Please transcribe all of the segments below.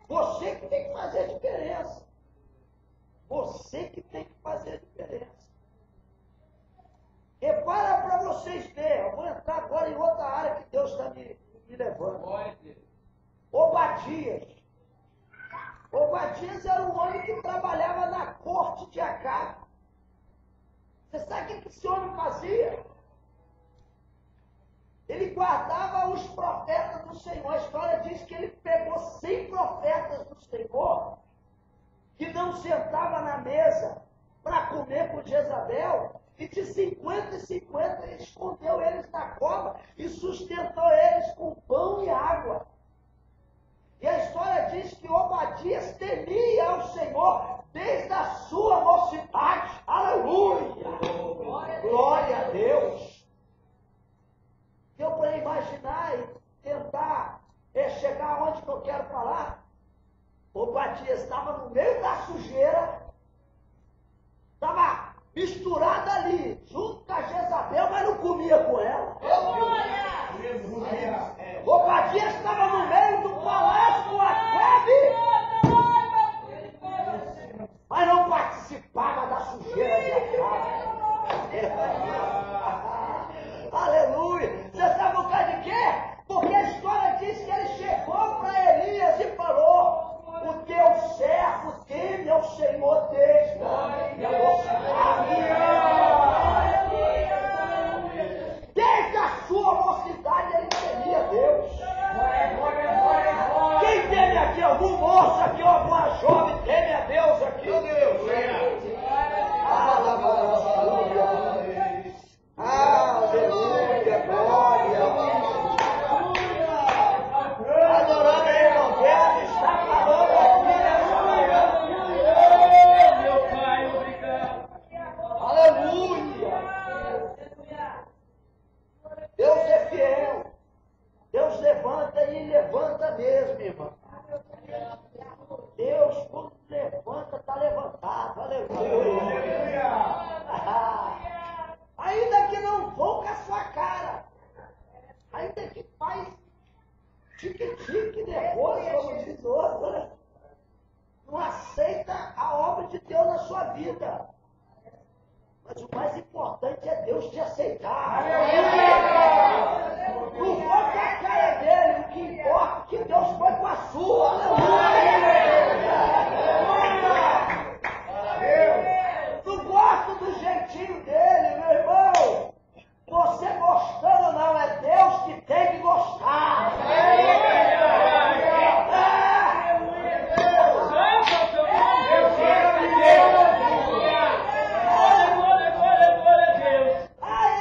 Você que tem que fazer a diferença. Você que tem que fazer a diferença. Repara para vocês verem. Eu vou entrar agora em outra área que Deus está me levando. Obadias. Obadias era um homem que trabalhava na corte de Acabe. Você sabe o que esse homem fazia? Ele guardava os profetas do Senhor. A história diz que ele pegou 100 profetas do Senhor que não sentava na mesa para comer com Jezabel, e de 50 em 50 ele escondeu eles na cova e sustentou eles com pão e água. E a história diz que Obadias temia ao Senhor desde a sua mocidade. Aleluia! Glória a Deus! Deu para imaginar e tentar chegar onde que eu quero falar? Obadias estava no meio da sujeira, estava misturado ali, junto com a Jezabel, mas não comia com ela. Obadias estava no meio do palácio com Acabe, mas não participava da sujeira de Acabe. Aleluia! Você sabe por causa de quê? Porque a história diz que ele chegou para Elias e falou: o teu servo teme ao Senhor desde a minha mocidade. Desde a sua mocidade ele temia Deus. Quem teme aqui? Algum moço aqui, alguma jovem teme a Deus aqui? Aleluia, glória. Adorando aí, irmão, Deus está falando aqui nessa manhã. Meu Pai, obrigado. Aleluia. Deus é fiel. Deus levanta e levanta mesmo, irmão. Deus, quando levanta, está levantado. Aleluia. Ainda que não vão com a sua cara. Ainda que faz tique-tique, nervoso, como diz o outro, né? Não aceita a obra de Deus na sua vida. Mas o mais importante é Deus te aceitar. Não foi com a cara dele, o que importa é que Deus foi com a sua. Não gosto do jeitinho dele, meu irmão. Você gostando ou não, é Deus que tem que gostar.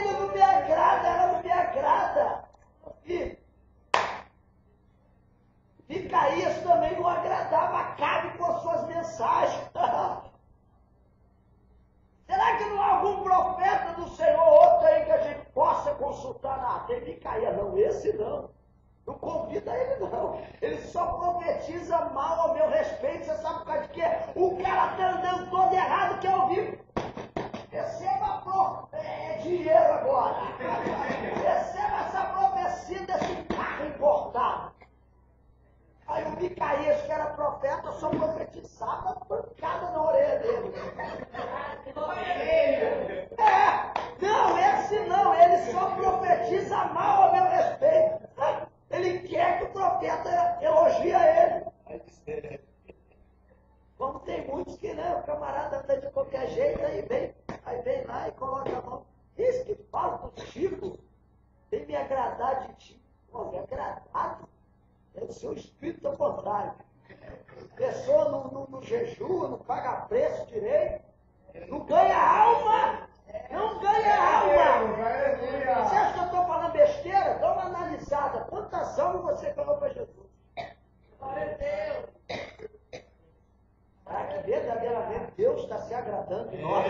Ele não me agrada, ela não me agrada. E Micaías também não agradava Acabe com as suas mensagens. Será que não há algum profeta do Senhor, outro aí que a gente possa consultar? Ah, tem Micaías, não, esse não. Não convida ele não. Ele só profetiza mal ao meu respeito. Você sabe por causa de quê? O cara está andando todo errado, quer ouvir. Receba dinheiro agora. Receba essa profecia desse carro importado. Aí o Micaías, que era profeta, só profetizava pancada na orelha dele. Não, esse não, ele só profetiza mal a meu respeito. Ele quer que o profeta elogie ele. Como tem muitos que, né, o camarada anda de qualquer jeito, aí vem lá e coloca a mão. Isso que fala do Chico, tem me agradar de ti. Pô, me agradado? Deve ser o espírito ao contrário. Pessoa no jejum, não paga preço direito, não ganha alma. Não ganha alma. Você acha que eu estou falando besteira? Dá uma analisada. Quantas almas você ganhou para Jesus? Glória a Deus. Será que verdadeiramente Deus está se agradando de nós?